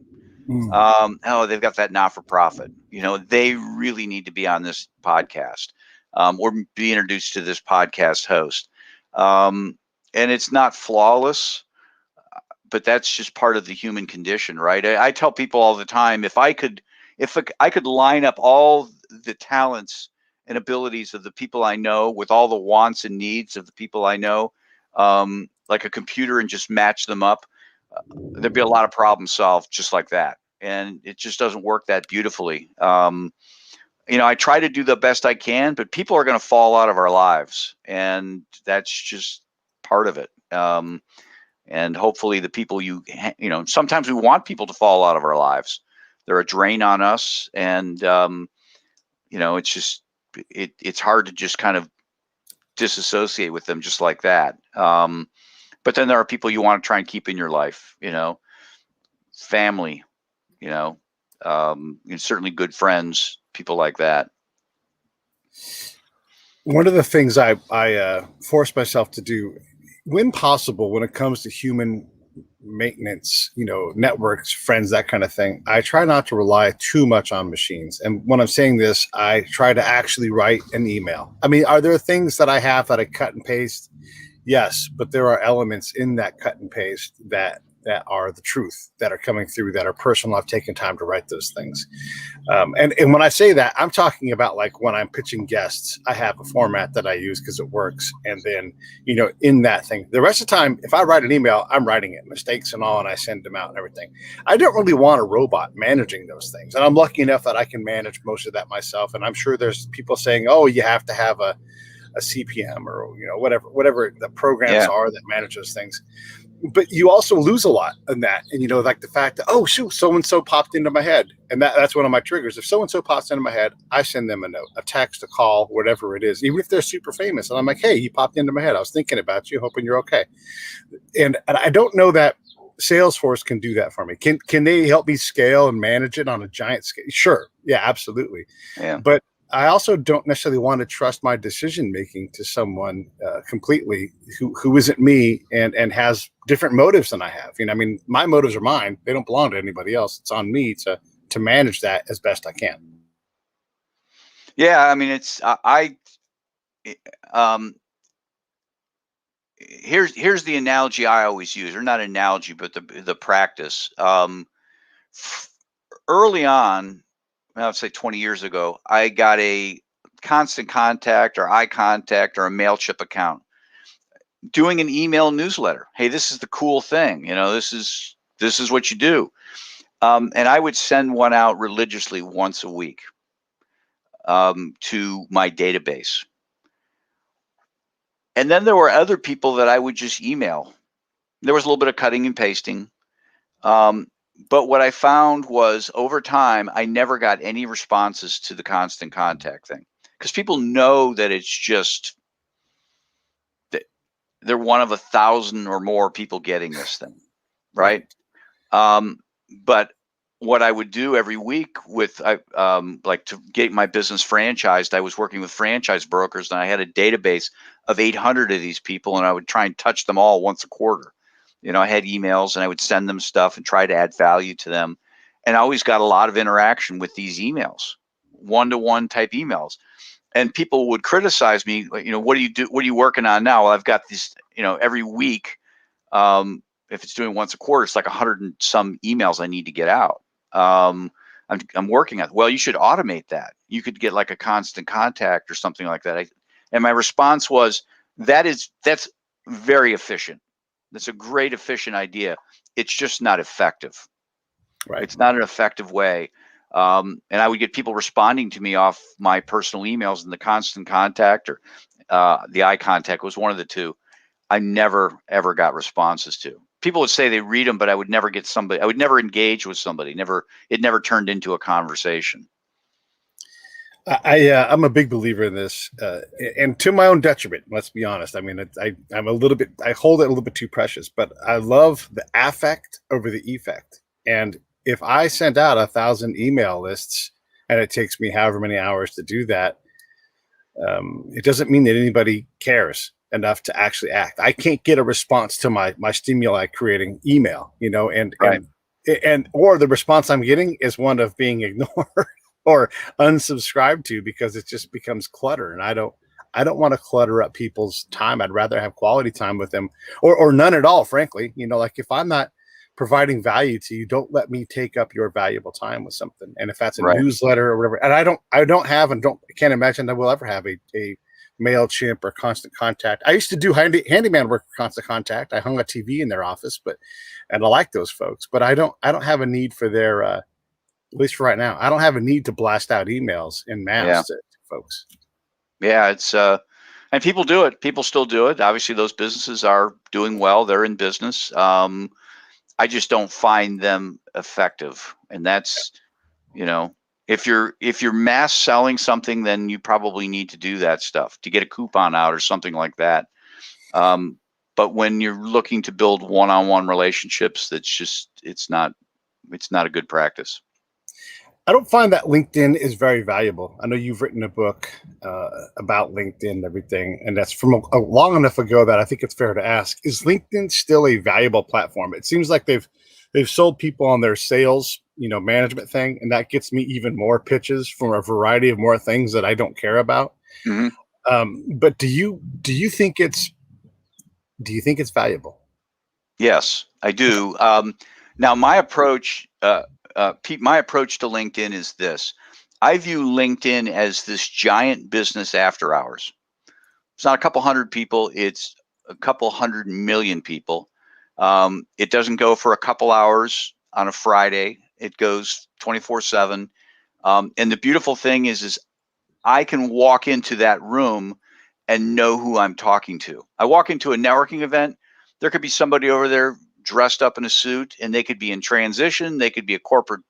They've got that not-for-profit. They really need to be on this podcast. Or be introduced to this podcast host. And it's not flawless, but that's just part of the human condition, right? I tell people all the time, if I could line up all the talents and abilities of the people I know with all the wants and needs of the people I know, like a computer, and just match them up, there'd be a lot of problems solved just like that. And it just doesn't work that beautifully. I try to do the best I can, but people are going to fall out of our lives, and that's just part of it. And hopefully the people sometimes we want people to fall out of our lives. They're a drain on us, and it's just it's hard to just kind of disassociate with them just like that. But then there are people you want to try and keep in your life, family, certainly good friends, people like that. One of the things I force myself to do, when possible, when it comes to human maintenance, networks, friends, that kind of thing, I try not to rely too much on machines. And when I'm saying this, I try to actually write an email. Are there things that I have that I cut and paste? Yes, but there are elements in that cut and paste that are the truth, that are coming through, that are personal. I've taken time to write those things. And when I say that, I'm talking about like when I'm pitching guests, I have a format that I use because it works. And then, in that thing, the rest of the time, if I write an email, I'm writing it, mistakes and all, and I send them out and everything. I don't really want a robot managing those things. And I'm lucky enough that I can manage most of that myself. And I'm sure there's people saying, oh, you have to have a CPM or, whatever the programs are that manage those things. But you also lose a lot in that. And, like the fact that, oh, shoot, so-and-so popped into my head. And that's one of my triggers. If so-and-so pops into my head, I send them a note, a text, a call, whatever it is, even if they're super famous. And I'm like, hey, you popped into my head. I was thinking about you, hoping you're okay. And I don't know that Salesforce can do that for me. Can they help me scale and manage it on a giant scale? Sure. Yeah, absolutely. Yeah. But I also don't necessarily want to trust my decision making to someone completely who isn't me and has different motives than I have. You know, I mean, my motives are mine; they don't belong to anybody else. It's on me to manage that as best I can. Yeah, I mean, um, here's the analogy I always use, or not analogy, but the practice. F- Early on, I would say 20 years ago, I got a constant contact or eye contact or a MailChimp account doing an email newsletter. Hey, this is the cool thing. You know, this is what you do. And I would send one out religiously once a week to my database. And then there were other people that I would just email. There was a little bit of cutting and pasting. Um, but what I found was over time, I never got any responses to the constant contact thing because people know that it's just that they're one of 1,000 or more people getting this thing, right? Right. Um, but what I would do every week with, like to get my business franchised, I was working with franchise brokers and I had a database of 800 of these people and I would try and touch them all once a quarter. You know, I had emails and I would send them stuff and try to add value to them. And I always got a lot of interaction with these emails, one-to-one type emails. And people would criticize me, like, you know, what do you do? What are you working on now? Well, I've got this, you know, every week. If it's doing once a quarter, it's like 100 and some emails I need to get out. I'm working on. Well, you should automate that. You could get like a constant contact or something like that. And my response was, that's very efficient. That's a great efficient idea. It's just not effective. Right. It's not an effective way. And I would get people responding to me off my personal emails, and the constant contact or the eye contact was one of the two. I never ever got responses to. People would say they read them, but I would never get somebody. I would never engage with somebody. It never turned into a conversation. I'm a big believer in this, and to my own detriment. Let's be honest. I mean, I'm a little bit. I hold it a little bit too precious, but I love the affect over the effect. And if I send out 1,000 email lists, and it takes me however many hours to do that, it doesn't mean that anybody cares enough to actually act. I can't get a response to my stimuli creating email, you know, Right. and or the response I'm getting is one of being ignored or unsubscribed to because it just becomes clutter. And I don't want to clutter up people's time. I'd rather have quality time with them or none at all, frankly. You know, like if I'm not providing value to you, don't let me take up your valuable time with something. And if that's a Right. newsletter or whatever, and I don't have and can't imagine I will ever have a MailChimp or Constant Contact. I used to do handyman work for Constant Contact. I hung a TV in their office, and I like those folks, but I don't have a need for their at least for right now. I don't have a need to blast out emails in Yeah. mass to folks. Yeah. It's and people do it. People still do it. Obviously, those businesses are doing well. They're in business. I just don't find them effective, and that's, you know, if you're mass selling something, then you probably need to do that stuff to get a coupon out or something like that. Um, but when you're looking to build one-on-one relationships, it's not a good practice. I don't find that LinkedIn is very valuable. I know you've written a book about LinkedIn and everything, and that's from a long enough ago that I think it's fair to ask: is LinkedIn still a valuable platform? It seems like they've sold people on their sales, you know, management thing, and that gets me even more pitches from a variety of more things that I don't care about. Hmm. But do you think it's valuable? Yes, I do. Now, Pete, my approach to LinkedIn is this. I view LinkedIn as this giant business after hours. It's not a couple hundred people. It's a couple 100 million people. It doesn't go for a couple hours on a Friday. It goes 24/7. And the beautiful thing is I can walk into that room and know who I'm talking to. I walk into a networking event. There could be somebody over there dressed up in a suit, and they could be in transition. They could be a corporate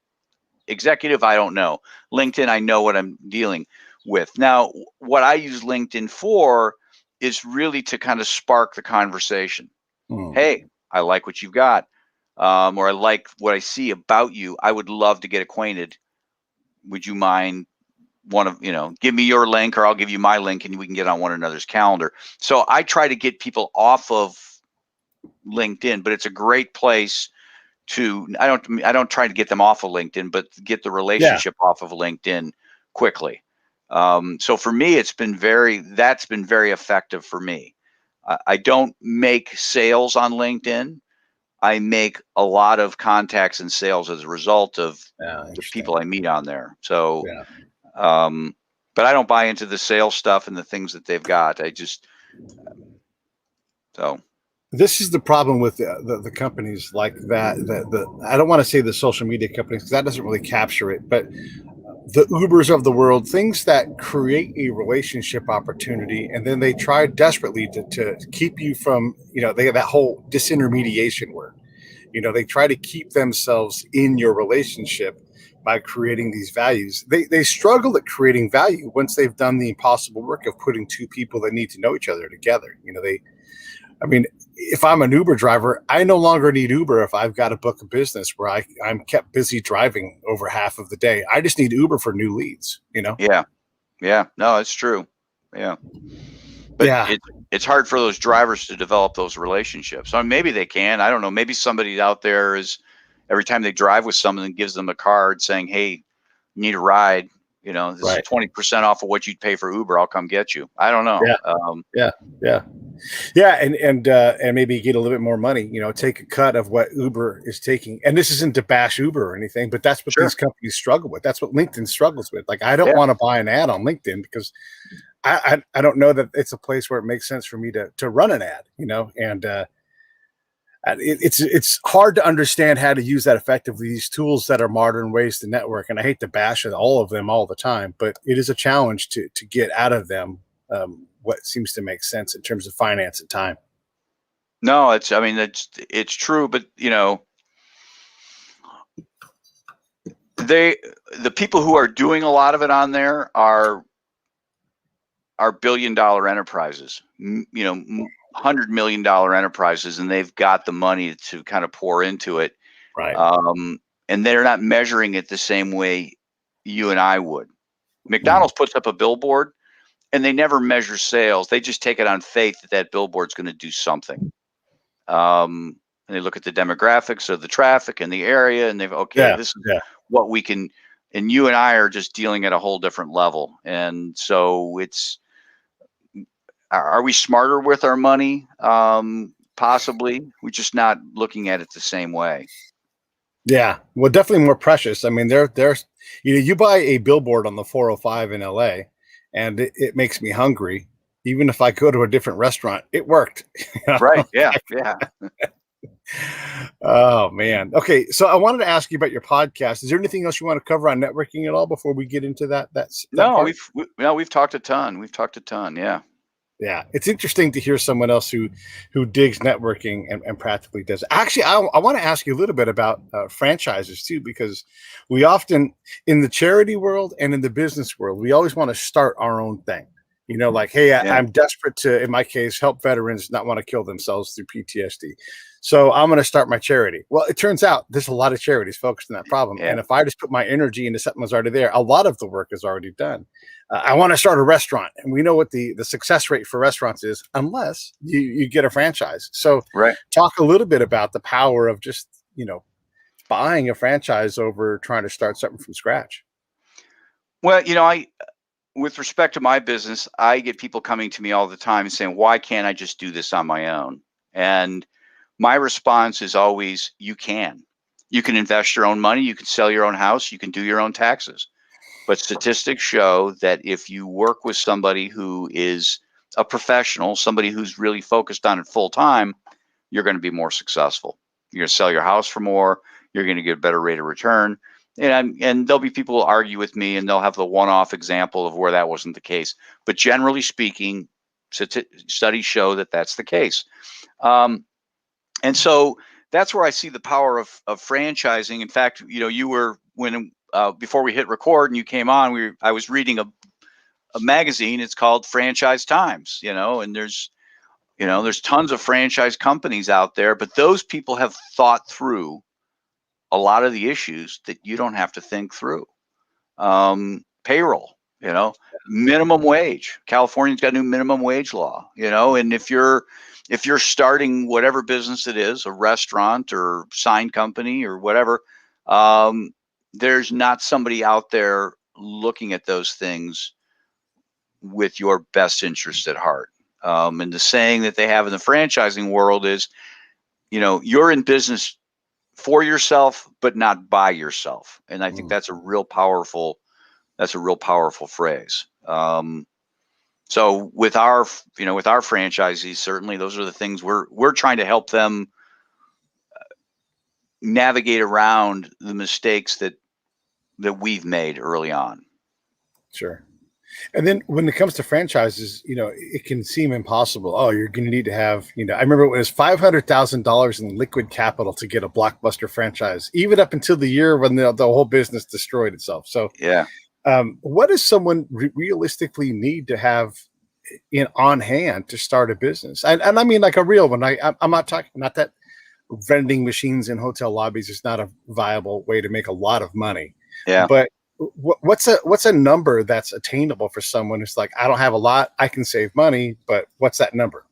executive. I don't know. LinkedIn, I know what I'm dealing with. Now, what I use LinkedIn for is really to kind of spark the conversation. Hmm. Hey, I like what you've got, or I like what I see about you. I would love to get acquainted. Would you mind give me your link or I'll give you my link and we can get on one another's calendar. So I try to get people off of LinkedIn, but it's a great place to, I don't try to get them off of LinkedIn, but get the relationship off of LinkedIn quickly. So for me, that's been very effective for me. I don't make sales on LinkedIn. I make a lot of contacts and sales as a result of the people I meet on there. So, but I don't buy into the sales stuff and the things that they've got. This is the problem with the companies like that. I don't want to say the social media companies because that doesn't really capture it, but the Ubers of the world, things that create a relationship opportunity, and then they try desperately to keep you from, they have that whole disintermediation work. They try to keep themselves in your relationship by creating these values. They struggle at creating value once they've done the impossible work of putting two people that need to know each other together. If I'm an Uber driver, I no longer need Uber if I've got a book of business where I'm kept busy driving over half of the day. I just need Uber for new leads, Yeah. No, it's true. Yeah. But it's hard for those drivers to develop those relationships. So maybe they can. I don't know. Maybe somebody out there is, every time they drive with someone, gives them a card saying, "Hey, you need a ride. This is 20% off of what you'd pay for Uber. I'll come get you." I don't know. And maybe get a little bit more money. Take a cut of what Uber is taking. And this isn't to bash Uber or anything, but that's what these companies struggle with. That's what LinkedIn struggles with. Like, I don't want to buy an ad on LinkedIn because I don't know that it's a place where it makes sense for me to run an ad. And it's hard to understand how to use that effectively. These tools that are modern ways to network, and I hate to bash all of them all the time, but it is a challenge to get out of them what seems to make sense in terms of finance and time. No, it's true, but the people who are doing a lot of it on there are billion-dollar enterprises, $100 million enterprises, and they've got the money to kind of pour into it. Right. And they're not measuring it the same way you and I would. McDonald's puts up a billboard and they never measure sales. They just take it on faith that billboard's going to do something. And they look at the demographics of the traffic in the area and this is what we can, and you and I are just dealing at a whole different level. And so are we smarter with our money? Possibly. We're just not looking at it the same way. Yeah, well, definitely more precious. There's, you buy a billboard on the 405 in LA and it makes me hungry. Even if I go to a different restaurant, it worked. Right. Yeah. Oh, man. Okay. So I wanted to ask you about your podcast. Is there anything else you want to cover on networking at all before we get into that? No, we've talked a ton. Yeah. Yeah, it's interesting to hear someone else who digs networking and practically does it. Actually, I want to ask you a little bit about franchises too, because we often, in the charity world and in the business world, we always want to start our own thing. Like, hey, I'm desperate to, in my case, help veterans not want to kill themselves through PTSD. So I'm going to start my charity. Well, it turns out there's a lot of charities focused on that problem. Yeah. And if I just put my energy into something that's already there, a lot of the work is already done. I want to start a restaurant. And we know what the success rate for restaurants is, unless you get a franchise. So talk a little bit about the power of just, buying a franchise over trying to start something from scratch. Well, with respect to my business, I get people coming to me all the time and saying, why can't I just do this on my own? And my response is always, you can invest your own money. You can sell your own house. You can do your own taxes. But statistics show that if you work with somebody who is a professional, somebody who's really focused on it full time, you're going to be more successful. You're going to sell your house for more. You're going to get a better rate of return. And there'll be people who argue with me and they'll have the one-off example of where that wasn't the case. But generally speaking, studies show that that's the case. And so that's where I see the power of franchising. In fact, you were, before we hit record and you came on, I was reading a magazine. It's called Franchise Times, and there's tons of franchise companies out there, but those people have thought through a lot of the issues that you don't have to think through. Payroll, you know, minimum wage. California's got a new minimum wage law, you know, and if you're starting whatever business it is, a restaurant or sign company or whatever, there's not somebody out there looking at those things with your best interest at heart. And the saying that they have in the franchising world is, you know, you're in business for yourself, but not by yourself. And I think that's a real powerful phrase. So with our franchisees, certainly those are the things we're trying to help them navigate around the mistakes that we've made early on. Sure. And then when it comes to franchises, you know, it can seem impossible. Oh, you're going to need to have, you know, I remember it was $500,000 in liquid capital to get a blockbuster franchise, even up until the year when the whole business destroyed itself. So, yeah. What does someone realistically need to have on hand to start a business? And I mean, like a real one. I'm not talking, not that vending machines in hotel lobbies is not a viable way to make a lot of money. Yeah. But what's a number that's attainable for someone who's like, I don't have a lot, I can save money, but what's that number?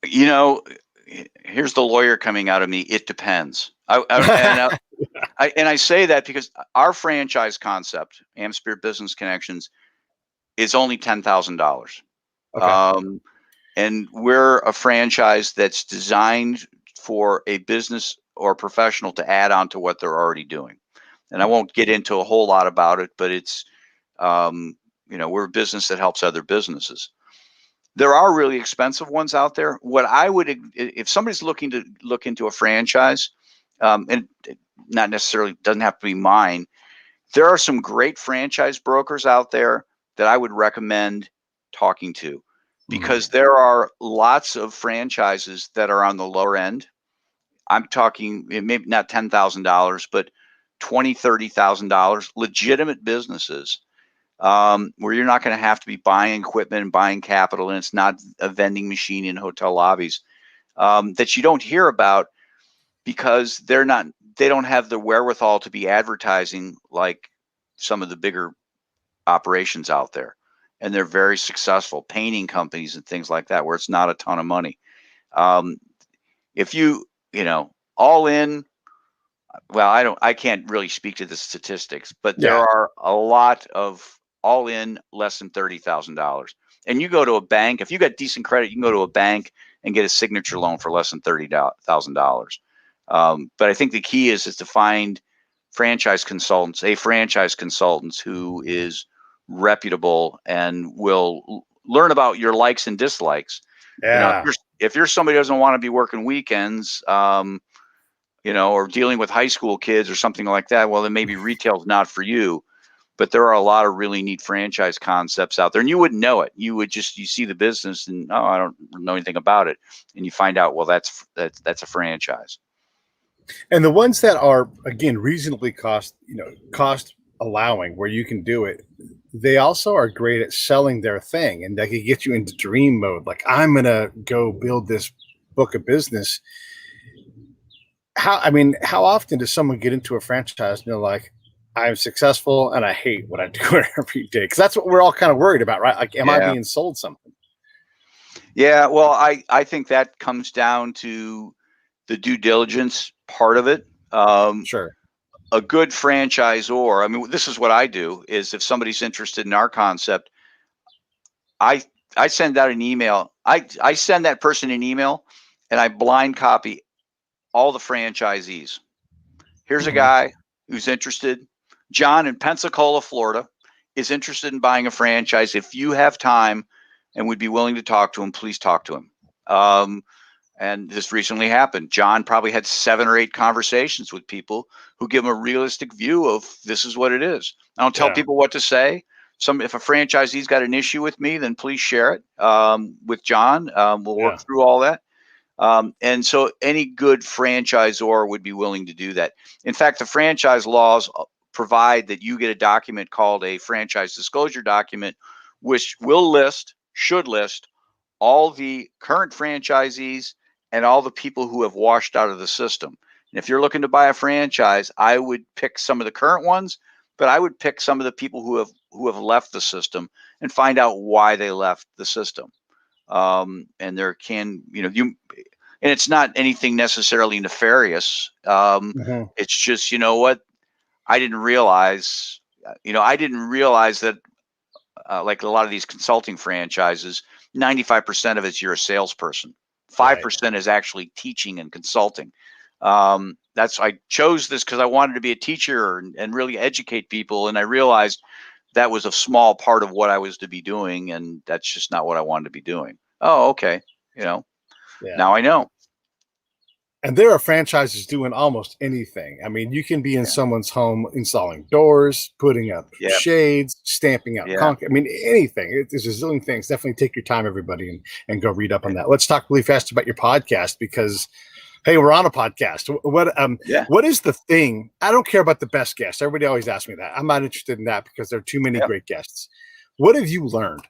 You know, here's the lawyer coming out of me. It depends. I say that because our franchise concept, AmSpirit Business Connections, is only $10,000. Okay. And we're a franchise that's designed for a business or professional to add on to what they're already doing. And I won't get into a whole lot about it, but it's, you know, we're a business that helps other businesses. There are really expensive ones out there. What I would, if somebody's looking to look into a franchise, and not necessarily doesn't have to be mine, there are some great franchise brokers out there that I would recommend talking to, because there are lots of franchises that are on the lower end. I'm talking maybe not $10,000, but $20,000, $30,000, legitimate businesses, where you're not going to have to be buying equipment and buying capital, and it's not a vending machine in hotel lobbies, that you don't hear about because they don't have the wherewithal to be advertising like some of the bigger operations out there. And they're very successful, painting companies and things like that, where it's not a ton of money. If you know, all in, well, I can't really speak to the statistics, but there are a lot of all in less than $30,000. And you go to a bank, if you got decent credit, you can go to a bank and get a signature loan for less than $30,000. But I think the key is to find franchise consultants who is reputable and will learn about your likes and dislikes. Yeah. You know, if you're somebody who doesn't want to be working weekends, you know, or dealing with high school kids or something like that, well, then maybe retail's not for you. But there are a lot of really neat franchise concepts out there, and you wouldn't know it. You see the business and, oh, I don't know anything about it. And you find out, well, that's a franchise. And the ones that are, again, reasonably cost allowing, where you can do it, they also are great at selling their thing, and they can get you into dream mode. Like, I'm going to go build this book of business. How often does someone get into a franchise and they're like, I'm successful and I hate what I do every day? Because that's what we're all kind of worried about, right? Like, am I being sold something? Yeah, well, I think that comes down to the due diligence part of it. Sure. A good franchisor, I mean, this is what I do, is if somebody's interested in our concept, I send out an email. I send that person an email, and I blind copy all the franchisees. Here's a guy who's interested. John in Pensacola, Florida, is interested in buying a franchise. If you have time and would be willing to talk to him, please talk to him. And this recently happened. John probably had 7 or 8 conversations with people who give him a realistic view of this is what it is. I don't tell people what to say. If a franchisee's got an issue with me, then please share it with John. We'll work through all that. And so any good franchisor would be willing to do that. In fact, the franchise laws provide that you get a document called a franchise disclosure document, which should list all the current franchisees and all the people who have washed out of the system. And if you're looking to buy a franchise, I would pick some of the current ones, but I would pick some of the people who have left the system and find out why they left the system. And there can, and it's not anything necessarily nefarious. It's just, what I didn't realize, that like a lot of these consulting franchises, 95% of it's you're a salesperson. 5% is actually teaching and consulting. I chose this because I wanted to be a teacher and really educate people. And I realized that was a small part of what I was to be doing. And that's just not what I wanted to be doing. Oh, okay. Now I know. And there are franchises doing almost anything. I mean, you can be in someone's home installing doors, putting up shades, stamping out concrete. I mean, anything. There's a zillion things. Definitely take your time, everybody, and go read up on that. Let's talk really fast about your podcast because, hey, we're on a podcast. What is the thing? I don't care about the best guest. Everybody always asks me that. I'm not interested in that because there are too many great guests. What have you learned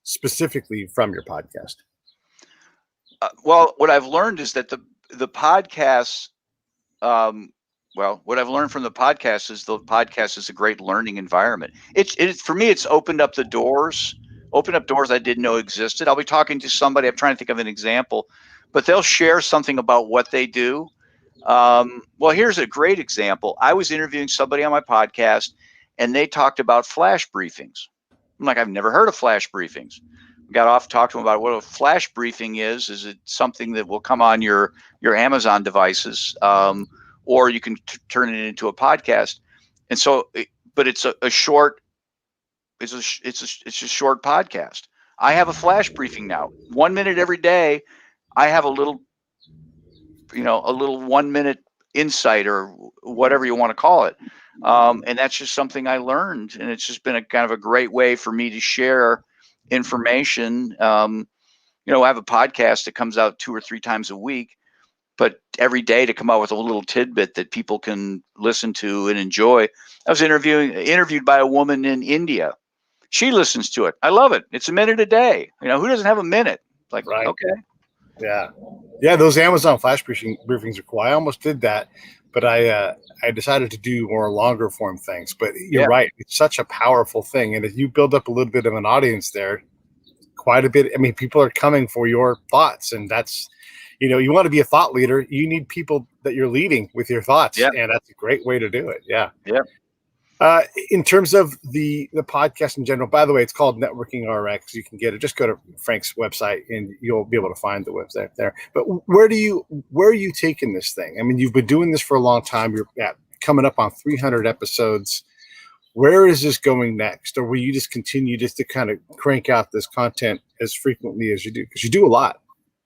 specifically from your podcast? Well, what I've learned is that the podcast, what I've learned from the podcast is a great learning environment. It's for me, it's opened up doors I didn't know existed. I'll be talking to somebody, I'm trying to think of an example, but they'll share something about what they do. Well, here's a great example. I was interviewing somebody on my podcast and they talked about flash briefings. I'm like, I've never heard of flash briefings. Got off, talked to him about what a flash briefing is. Is it something that will come on your Amazon devices, or you can turn it into a podcast? And so, but it's a short podcast. I have a flash briefing now. 1 minute every day. I have a little 1 minute insight or whatever you want to call it. And that's just something I learned, and it's just been a kind of a great way for me to share information. I have a podcast that comes out 2 or 3 times a week, but every day to come out with a little tidbit that people can listen to and enjoy. I was interviewed by a woman in India. She listens to it. I love it. It's a minute a day. Who doesn't have a minute? Like, okay. Yeah. Those Amazon flash briefings are cool. I almost did that, but I decided to do more longer form things. But you're right. It's such a powerful thing. And if you build up a little bit of an audience there, quite a bit. I mean, people are coming for your thoughts, and that's, you want to be a thought leader. You need people that you're leading with your thoughts. And that's a great way to do it. Yeah. In terms of the podcast in general, by the way, it's called Networking RX. You can get it. Just go to Frank's website and you'll be able to find the website there. But where are you taking this thing? I mean, you've been doing this for a long time. You're coming up on 300 episodes. Where is this going next? Or will you just continue to kind of crank out this content as frequently as you do? Because you do a lot.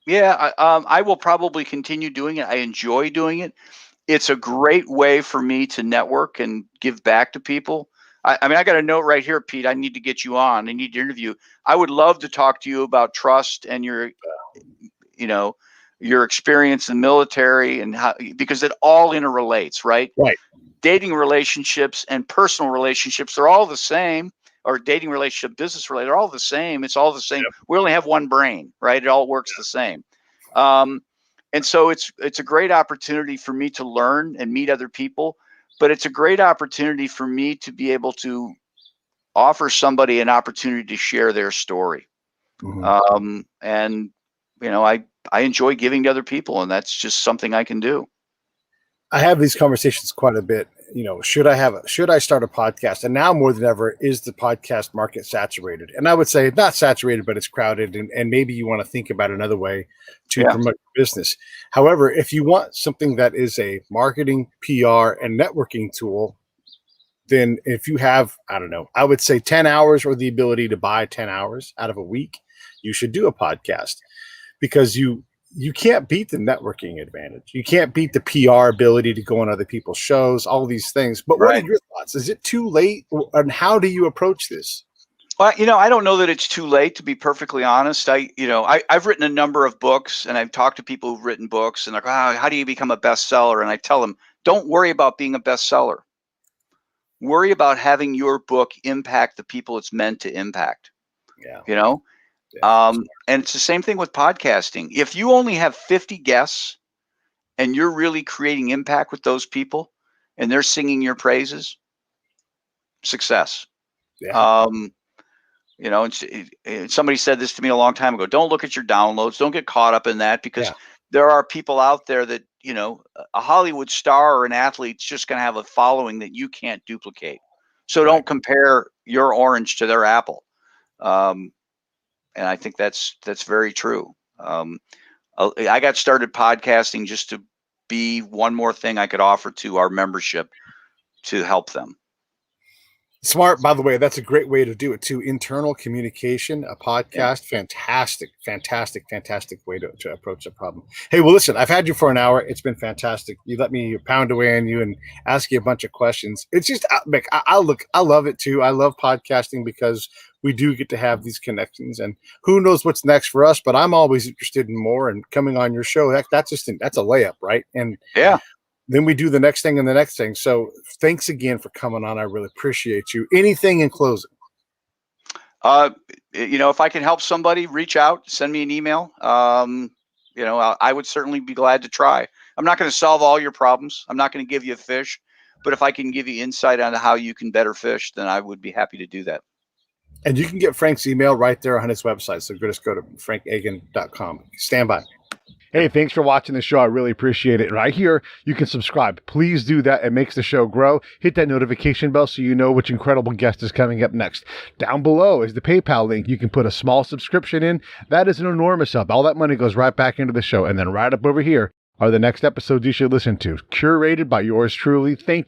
Yeah, I will probably continue doing it. I enjoy doing it. It's a great way for me to network and give back to people. I mean, I got a note right here, Pete. I need to get you on. I need to interview. I would love to talk to you about trust and your experience in the military and how, because it all interrelates, right? Right. Dating relationships and personal relationships, they're all the same. Or dating relationship, business related, they're all the same. It's all the same. Yep. We only have one brain, right? It all works the same. And so it's a great opportunity for me to learn and meet other people, but it's a great opportunity for me to be able to offer somebody an opportunity to share their story. Mm-hmm. And I enjoy giving to other people, and that's just something I can do. I have these conversations quite a bit. Should I start a podcast? And now more than ever, is the podcast market saturated? And I would say not saturated, but it's crowded. And maybe you want to think about another way to promote your business. However, if you want something that is a marketing, PR, and networking tool, then if you have, I would say 10 hours or the ability to buy 10 hours out of a week, you should do a podcast, because you can't beat the networking advantage. You can't beat the PR ability to go on other people's shows, all these things. But what are your thoughts? Is it too late? And how do you approach this? Well, I don't know that it's too late, to be perfectly honest. I've written a number of books, and I've talked to people who've written books, and they're like, how do you become a bestseller? And I tell them, don't worry about being a bestseller. Worry about having your book impact the people it's meant to impact. Yeah. And it's the same thing with podcasting. If you only have 50 guests and you're really creating impact with those people and they're singing your praises, success. Yeah. You know, somebody said this to me a long time ago. Don't look at your downloads. Don't get caught up in that, because there are people out there that, you know, a Hollywood star or an athlete's just going to have a following that you can't duplicate. So don't compare your orange to their apple. And I think that's very true. I got started podcasting just to be one more thing I could offer to our membership to help them. Smart, by the way. That's a great way to do it too. Internal communication, a podcast, fantastic way to approach the problem. Hey, well, listen, I've had you for an hour. It's been fantastic. You let me pound away on you and ask you a bunch of questions. It's just, Mick, I love it too. I love podcasting because we do get to have these connections, and who knows what's next for us, but I'm always interested in more, and coming on your show, that's a layup, right? And then we do the next thing and the next thing. So thanks again for coming on. I really appreciate you. Anything in closing? You know, if I can help somebody, reach out, send me an email. You know, I would certainly be glad to try. I'm not going to solve all your problems. I'm not going to give you a fish, but if I can give you insight on how you can better fish, then I would be happy to do that. And you can get Frank's email right there on his website. So just go to frankagin.com. Stand by. Hey, thanks for watching the show. I really appreciate it. Right here, you can subscribe. Please do that. It makes the show grow. Hit that notification bell so you know which incredible guest is coming up next. Down below is the PayPal link. You can put a small subscription in. That is an enormous help. All that money goes right back into the show. And then right up over here are the next episodes you should listen to, curated by yours truly. Thank you.